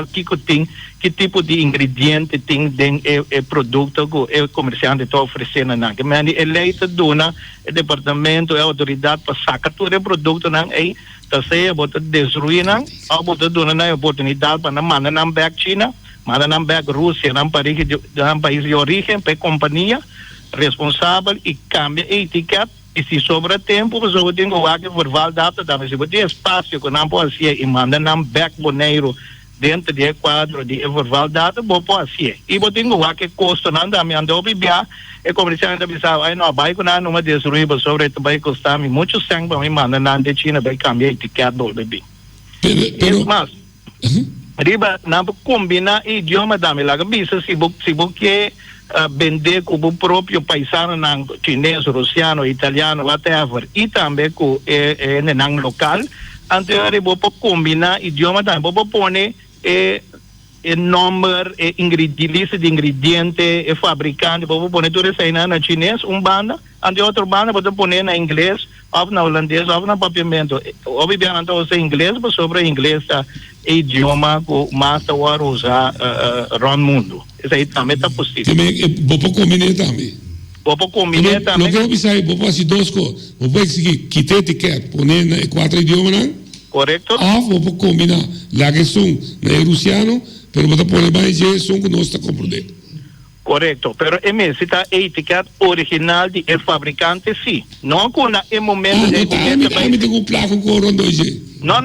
que tipo de ingrediente tem o produto que o comerciante está oferecendo. Mas ele está dando o departamento, a autoridade para sacar todo o produto, está sendo destruir, ou está dando a oportunidade para mandar na back China, mandar na back Rússia, na país de origem, para a companhia responsável e cambia a etiqueta e se sobra tempo você tem que verbal data se você tem espaço que não pode ser e manda não back Bonaire dentro do quadro de vervalidade, vou pôr assim. E vou ter que custo não dá me andou bibia e comerciante pensava, aí não vai com nada numa destruída sobre isso vai custar me muito sangue para me mandar na de China vai cambiar etiqueta do bebê. Mas riba não combina idioma da me lá bisa se que vender com o próprio paisano não chinês, russiano, italiano, whatever e também com não local. Anterior vou combinar idioma da vou pôr número, lista de ingredientes, fabricante, vou pôr tudo isso aí na chinês, banda, ante outra banda vou pôr na inglês, ou na holandês, ou na papiamento. Obviamente, então, se inglês, mas sobre inglês, é idioma que mais agora usar no mundo. Isso aí também está possível. Também, vou combinar também. Vou combinar também. Não quero pensar, vou fazer duas coisas. Vou conseguir quitar etiqueta, pôr na 4 idiomas, não? Correto? Ou vou combinar lá que são na russiano, pero vou pôr mais de som que nós está compreendendo. Correto, pero está a etiqueta original de fabricante, sim. Não com o momento de me tem um placo com o G. Não,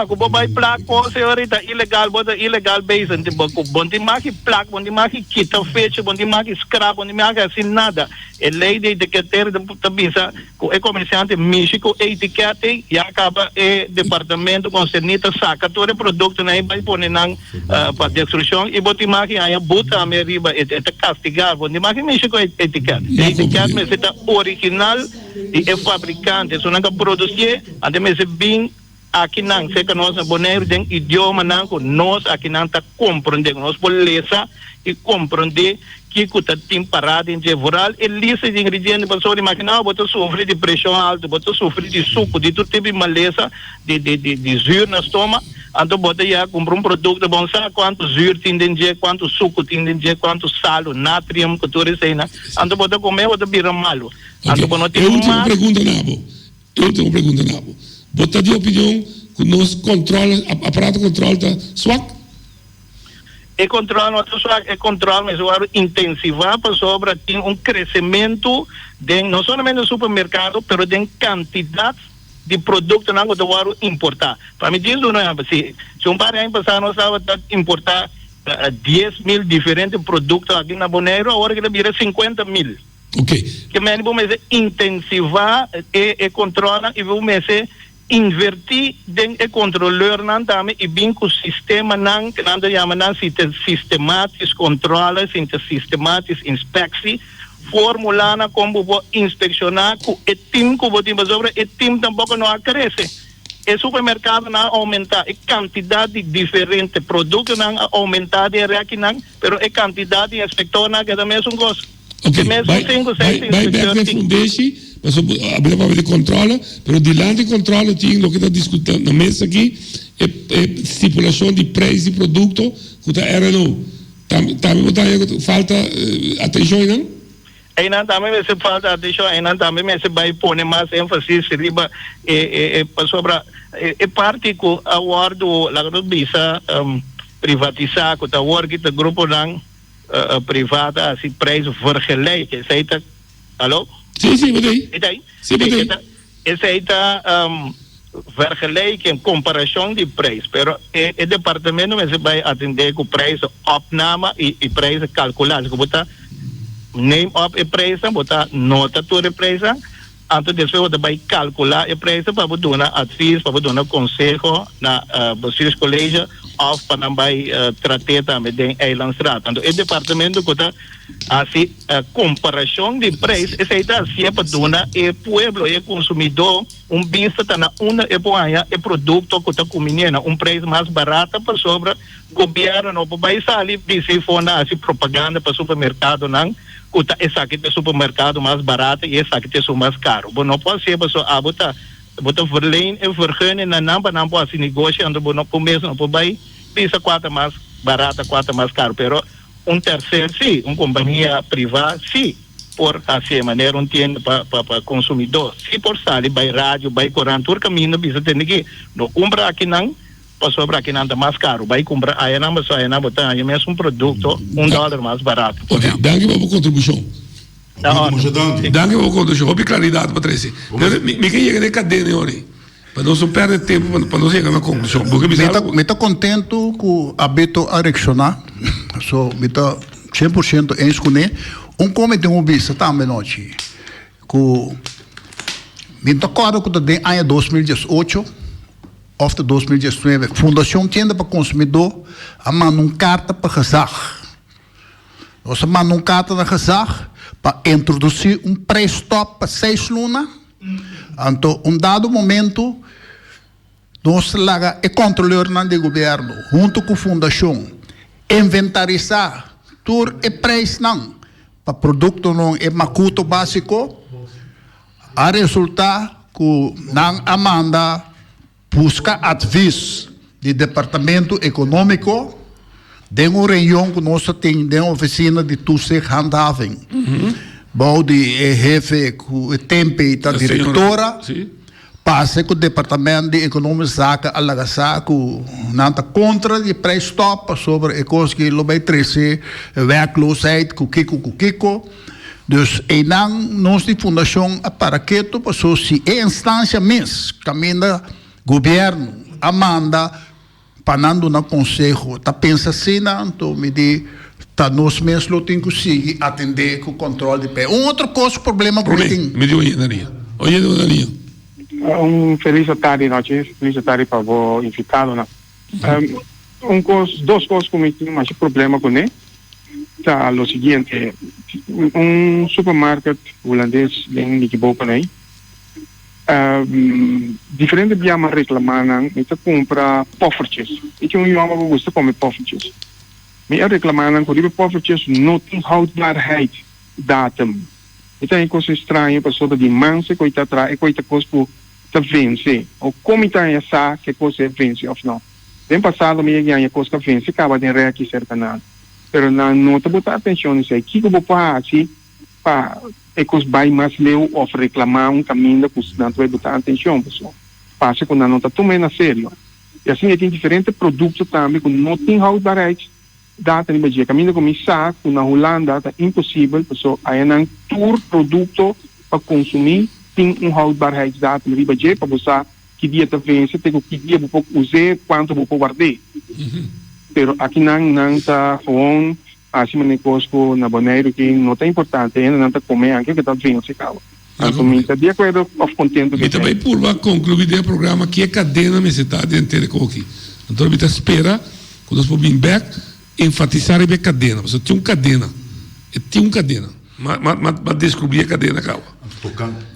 como vai placo, senhorita, ilegal, bota ilegal base, bom demais placo, bom demais quita fecha, bom demais scrap, bom demais assim nada. É lei de etiqueteira de tabisa, o comerciante México etiqueta e acaba o departamento concernito saca todo o produto aí vai pôr para destruição e bom demais aí bota a minha riba é castigar, bom demais México etiqueta. Etiqueta mas está original e é fabricante, isso não é produzir, até mas bem aqui não, sei que nós boneiro tem idioma não, nós aqui não está compreendendo, nós podemos e compreender que está temperado em rural e lista de ingredientes para só imaginar, você sofre de pressão alta, você sofre de suco, de todo tipo de maleza, de zuro no estômago, então você já compra produto bom, sabe quanto zuro tem dentro, quanto suco tem dentro, quanto sal, natrium, que tudo isso aí, então você comer, você vira malo. Então você tem uma pergunta, Nabo. Você tem opinião que nós controla, aparato controle está swak? E controle, mas agora intensivar para sobre tem crescimento de, não somente no supermercado, mas de quantidade de produtos que nós vamos importar. Para mim, isso não é assim. Se um par de anos passado nós estávamos importar 10 mil diferentes produtos aqui na Bonaire, agora que vira 50 mil. Ok. Que mesmo vamos intensivar e controlar e vamos invertir o controleur também e bem com o sistema que nós chamamos de sistemáticos controles, sistemáticos inspecções, formular como vou inspecionar com o time que vou ter sobre o time tampouco não cresce. O supermercado não aumenta a quantidade de diferentes produtos não aumenta de reaque não, pero a quantidade de inspector não que também é um gosto. Ok, vai back na fundeixe, mas abrir para ver controla, mas delante de controla tinha o que está discutindo na mesa aqui, é estipulação de preço de produto, que era não, também falta atenção não? Ainda também me falta atenção, ainda também me vai pôr mais ênfase riba sobre a parte que a guardo lá no bisa privatizar, que a guardo que o grupo não privada, assim, preço vergelijken. Is het, hallo? Sim, wat aí? Is het vergelijken, comparação de preço, pero o departamento vai atender com preço opname e preço calculado. Você name up o preço, você nota todo o preço, então depois você vai calcular o preço para você dar advies, para você dar conselho na vocês colégio ou para também tratar também de eilandstraat. Então o departamento que está assim comparação de preço, esse está assim para dar o pueblo, o consumidor, vista na uma e produto que está comendo preço mais barato para sobre governo não vai sair se for na propaganda para supermercado não. Esse aqui é o supermercado mais barato e esse aqui é o mais caro. Bom, não pode ser para botar verleen e vergunnen na não pode negociar, não começa, não pode pisa 4 mais barata, 4 mais caro, pero terceiro, sim, companhia privada, sim, por assim maneira tienda para consumidor, sim, por sair, vai rádio, vai corante, por caminho, bisa tem que não compra aqui não, para sobrar aqui não é mais caro, vai comprar aí não, mas aí não botar aí mesmo produto $1 mais barato. Ok, danke pela contribuição. Danke pela contribuição, houve claridade, Patrícia. Me quer chegar de cadeia, Para não perder tempo, para não chegar na conclusão. Me está contento com a Beto a reaccionar. Me está 100% em escolher. Como tem vista também, noite. Me está claro que tem ano 2018, ou 2019, Fundação Tienda para Consumidor, a manda uma carta para Kazakh. Nós mandamos uma carta na Kazakh para introduzir pré-stop para 6 lunas. Então, dado momento, nós laga é controlador do governo, junto com a fundação, inventarizar todo o preço para produto não é macuto básico, a resultar que não amanda busca aviso do Departamento Econômico de uma reunião que nós temos de oficina de Tusse Handhaving. Bom, de jefe, o tempo da diretora, passa que o Departamento de Economia saca a lagaçar com nada contra de pré-stop sobre a coisa que lo vai trazer werkloosheid, com Kiko. Dus nós de fundação para que tu passou se é instância mesmo, caminha governo, amanda, panando na conselho, tá pensa assim, então me diz, tá nós mesmos tem que conseguir atender com o controle de pé. Outro coisa, problema que tem. Me deu Daniel. Feliz tarde, feliz tarde para o invitado, né? Duas coisas que tem mais problema com ele. Tá, o seguinte, supermercado holandês em Liqueboca, né? Diferente de uma reclamando, me compra poffertjes. E que homem que gosta de comer poffertjes. Me reclamando que die poffertjes não tem houdbaarheid datum. Então é coisa estranha para sobre de manse que está atrás, é coisa coisa para vencer. Ou como está essa que coisa é vencer ou não. Tem passado me ganha coisa que vence, acaba de reagir certa nada. Pero não te botar atenção nisso aí. Que eu vou fazer assim para é que os vai mais leu ou reclamar caminho que não vai botar atenção, pessoal. Passa quando não está tomando a sério. E assim tem diferentes produtos também que não tem houdbaarheid data ni badia caminho começar com na Holanda é impossível, pessoal. Aí não todo produto para consumir tem houdbaarheid data ni badia para você que dia tá vence, tem que dia vou usar, quanto vou guardar. Pero aqui não tá com assim um negócio na Bonaire que não tá importante, ainda não tá comer aqui que tá vence calo. Então, tá de acordo ou contento. E também por concluir o programa que é cadena me está inteira com aqui. Então, me espera quando nós vamos back enfatizar a cadena. Você tem cadena. Mas descobrir a cadena, calma.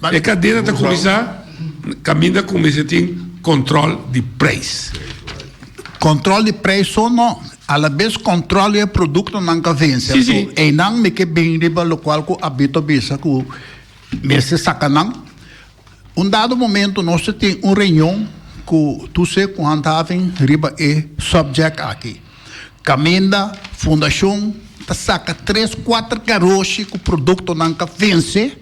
A cadena está começar, caminha como você tem controle de preço. Controle de preço não. A la vez controle de produto não vence. Sim. E não me que bem riba lo qual que habito bisa que me se sacanam. Dado momento nós tem reunião que tu se com handhaving riba é subject aqui. Caminda, fundação, tá saca 3, 4 carroças que o produto não vence.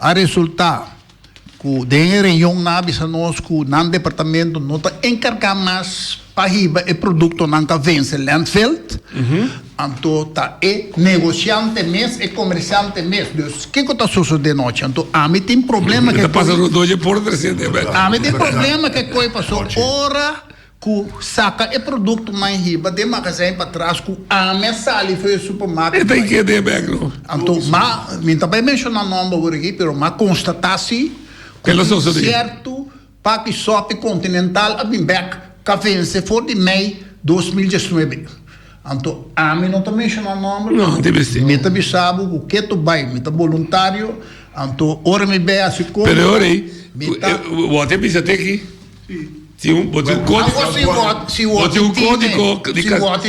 A resultar que de reunião na bisa nós que no departamento não tá encarregado mais para riba e produto não vence landfill. Então tá negociante mesmo e comerciante mesmo. Dus que está sucedendo hoje? Então a mim tem problema que tá passando 2 por 300. A mim tem problema que coi passou hora que saca e produto mais riba de magazine para trás que a mesa ali foi o supermercado. E tem que de bagro. Então, mas me também mencionar nome por aqui, pero mas constatar-se certo Pac Shop Continental a Bimbeck que vence for de Mei 2019. Então, a mim não está mencionando nome. Não, deve ser. Me também sabe o que tu vai, me está voluntário. Então, ora me bem assim como. Pero ora aí, o até precisa ter aqui. Se um código. Se o outro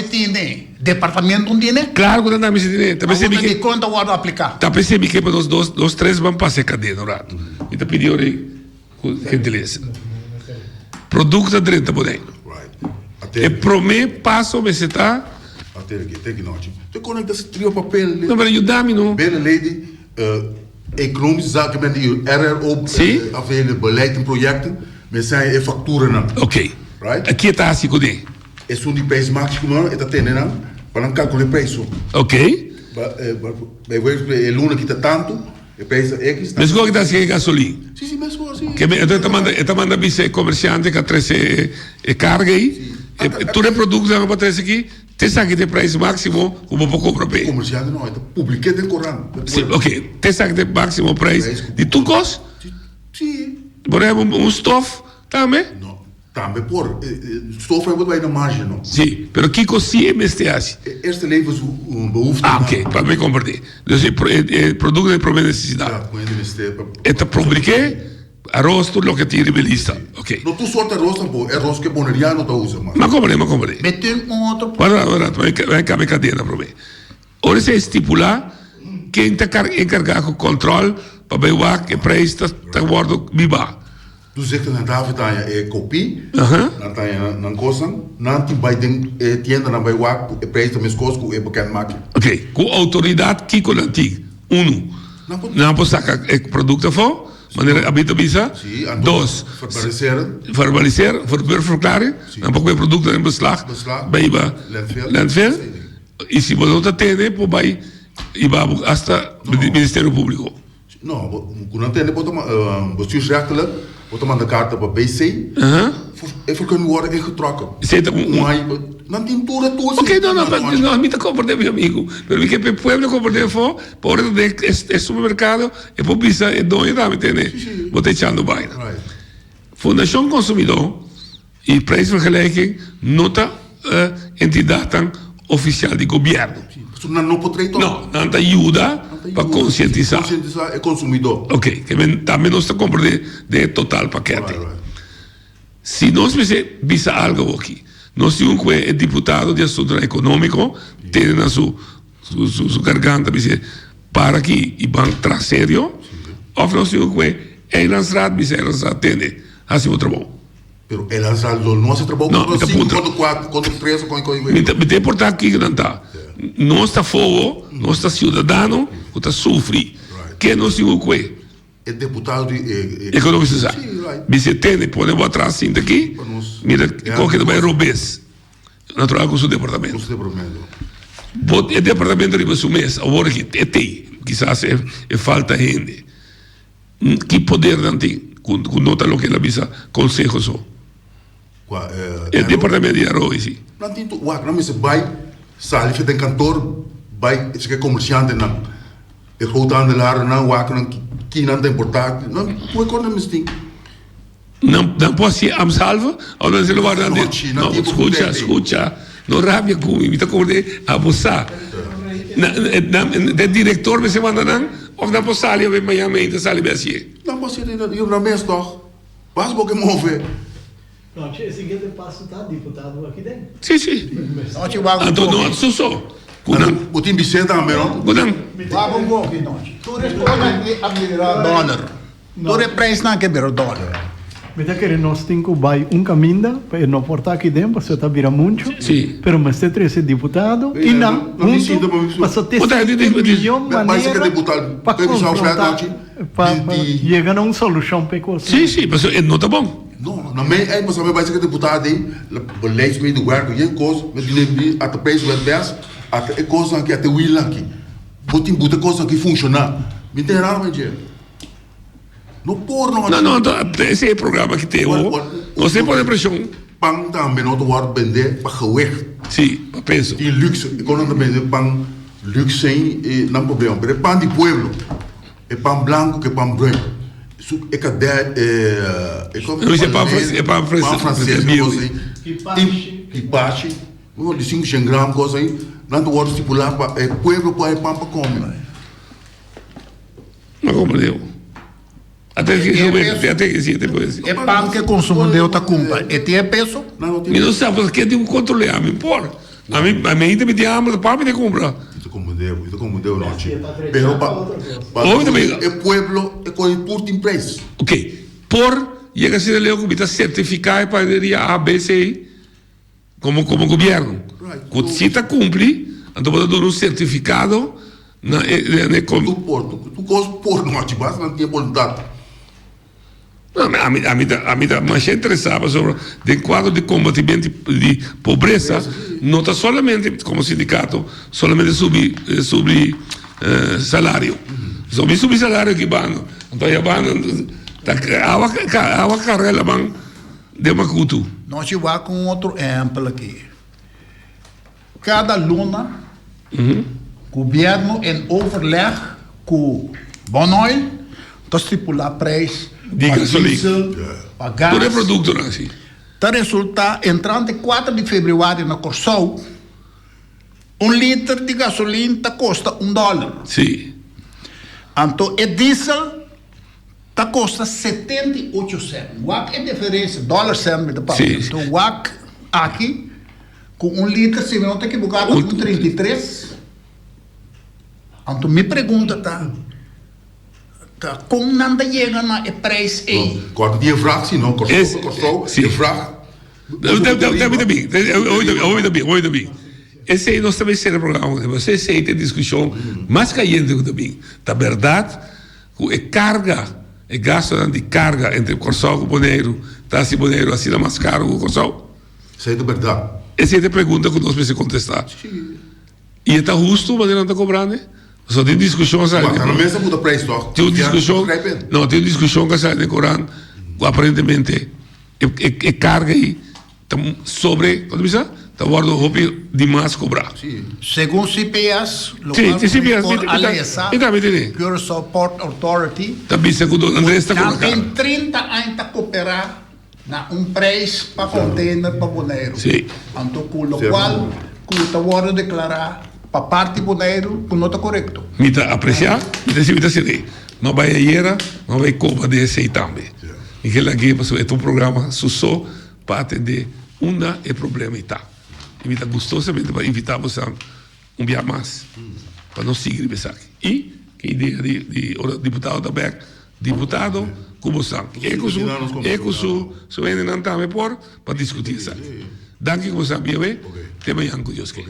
tem, departamento não tem, né? Claro que não tem. Tá percebendo que conta o aplicar. Tá percebendo que nós dois, três vamos passar cadeia no rato. E tá pedindo aí, gentileza. Produto da renta bodega. E primeiro passo você tá. Até aqui, tem que noite. Tu conecta esse trio papel. Não, mas ajudar-me não. Bem, lady, economische zaken met die RRO afdeling beleid en projecten. We zijn facturen dan. Oké. Right? Aqui está assim com ele. É só de preço máximo, é tá tendo para não calcular preço. Ok. Bij wijze van luna que tá tanto, o preço X. Mas qual que está sem gasolina? Sim, mas sim. Que então manda vice comerciante que traz carga aí, tudo é produto que vai trazer aqui, tem sabe de preço máximo, como pouco compra bem. Comerciante não, então publiquei no Corão. Sim, ok. Tem sabe de máximo preço de tudo coisa? Sim. Por exemplo, stuff também? Não, também por estofa é muito na margem, não. Sim, pero que cosia este assim? Este leva behoefte. Ok, para me compreender. Então, produto de primeira necessidade. Então, publiquei arroz, tudo o que tinha lista. Ok. Não tu sorte arroz também, é arroz que boneriano tá usa, mas. Mas compreender. Meter outro. Para, vai caber cadeia para mim. Ora, se estipular quem está encarregado com o controle para ver o que preço está guardado viva. Tu zegt dat David é copy, dan tá na coisa, não te vai ter tienda na vai wak, é preço também coisas que é pequeno máquina. Ok, com autoridade que com antigo. Não pode sacar produto fora, maneira habita bisa. Dois, verbaliseer, verklaring, não pode ver produto em beslag, bij landfill. E se você não tem, pode vai e vai hasta Ministério Público. Não, quando tem, bestuursrechtelijk, wordt man de kaart op BC. Even kunnen worden ingetrokken. Não tem tudo. Ok, não, me está compreendendo, meu amigo. Mas que o povo compreende for, por isso é supermercado, é publicidade, é dono, tá, me entende? Vou te echando baina. Fundação Consumidor e preço vergelijking nota entidade tan oficial de governo. Não, não te ajuda para conscientizar. Conscientizar é consumidor. Ok, que também não está compreendendo de total paquete. Se nós visa algo aqui, nós temos que o deputado de assunto econômico tem na sua garganta, dizer, para aqui e vão trazer sério, ou nós temos que é lançado, atende, assim o trabalho. Pero el lançado não se trabalha com 5, 4, com 3, com me tem importado aqui que não está. Nós está fogo, nós está cidadão, que está sofre. Que nós temos que é deputado de economizar. Você tem, podemos atrás assim daqui, mira, qualquer vai robês. Natural com o seu departamento. O departamento de seu mês, agora que tem, quizás é falta de gente. Que poder não tem, com nota o que ela visa, consejo só. O departamento de arroz, sim. Não tem tu, não me se vai, sai, você tem cantor, vai, se é comerciante, não. É rodando lá, não, não, que não tem importado, não, o economista tem. Não pode ser am salva, ou não se lo guarda dentro. Não, escuta, não rabia comigo, me está acordando a abusar. O diretor me se manda não, ou não pode sair, eu venho amanhã, sair bem assim. Não pode ser, eu não mesmo, toch? Basta um pouco mover. Não, tinha seguinte passo, tá, deputado aqui dentro. Sim. Então, não, só. O time Vicente também, não? Vamos go aqui, não. Tu responde a virar dólar. Tu repreisa não que virar dólar. Mas é que nós temos que vai caminho para não portar aqui dentro, porque está vira muito. Sim. Pero mas tem 13 deputados e não, para só ter 100 milhões de maneiras para confrontar, para chegar a uma solução para a coisa. Sim, mas não está bom. Não, mas também vai ser deputado aí, beleid do governo, e coisa, mas ele até preço é best, até coisa que até will aqui. Botem muita coisa que funciona. Me entendeu, meu dia? Não por não. Não, esse é o programa que tem. Você pode pressão. Pão também não pode vender para gewicht. Sim, para peso. E luxe, quando não vende pão luxe sem não problema. Mas pão de pueblo, é pão branco que pão branco. É cadê é pão francês. Pipache, de 500 gramas coisa aí, não pode estipular para é pueblo para pão para comer. Não compreendeu. Até que sim, depois. É pão que consumidor está compra. E tem peso? E não sabe porque tem que controlar, me importa. A mim ainda me tem hambre, para me comprar. Isso como deu noite. É pueblo, é com import in price. Ok. Por llega a ser leo que está certificado para ir a ABC como governo. Quando se está cumpre, então pode dar um certificado na tu gosta por noite, basta não tinha vontade. Não, a mim mais interessava sobre o quadro de combatimento de pobreza, não está somente como sindicato, somente sobre salário. So, me subi salário aqui, bano. Então, eu bano, awa carrela, bang, de macuto. Nós vamos com outro exemplo aqui. Cada luna, governo em overleg com Bonoil, está estipular preço de gasolina, para gás. Todo é produto, não é assim? Tá resulta, entrante 4 de fevereiro na Corsol, 1 litro de gasolina custa $1. Sim. Então, o diesel custa 78 cents. O é diferença, dólar cento de pago. Então, o aqui, com 1 litro, se não está equivocado, com 33. Então, me pergunta, como não chega na preço aí? Quando dia vraag, sim, não? Costou, dia vraag. Oito bem. Esse aí nós também será programa. Você aí tem discussão mais caliente também. Da verdade, é carga, é gasto de carga entre o Corsol e o Boneiro, se o Boneiro assina mais caro que o Corsol. Isso é verdade. Essa é a pergunta que nós precisamos contestar. E está justo, mas não está cobrando, só tem discussão, sabe? Mas na mesa muda preço, toch? Tem discussão, não, tem discussão que sai no Corão, aparentemente, é carga aí, sobre, quando me sabe? Está guardando roupa demais cobrar. Segundo CPS, Bureau Support Authority, também segundo André está colocando. Tem 30 anos a cooperar na preço para container para Boneiro. Sim. Então, com o qual, com o guarda declarar para parte Boneiro, que não está correto. Me está apreciar, me está assim, não vai ayer, não vai culpa de esse também. E que aqui, é um programa só para atender é problema e tá. E me está gostosamente para invitar você a dia mais, para não seguir isso aqui. E, que ideia de deputado da BEC, deputado, como são. É que se vem não também por, para discutir isso aqui. Danke, como sabe, bem, tema Yanko Joske.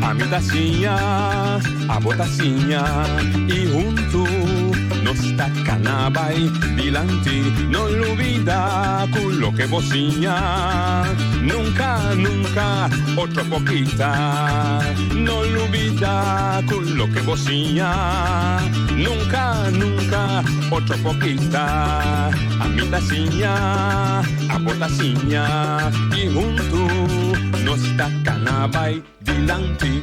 A mi tacinha, a botacinha, e junto nos tacanaba y dilanti, no olvida con lo que bocinha, nunca, nunca, otra poquita, no olvida con lo que bocinha, nunca, nunca, otra poquita, a mi tacinha, a botacinha, y junto nos tacanaba y dilanti.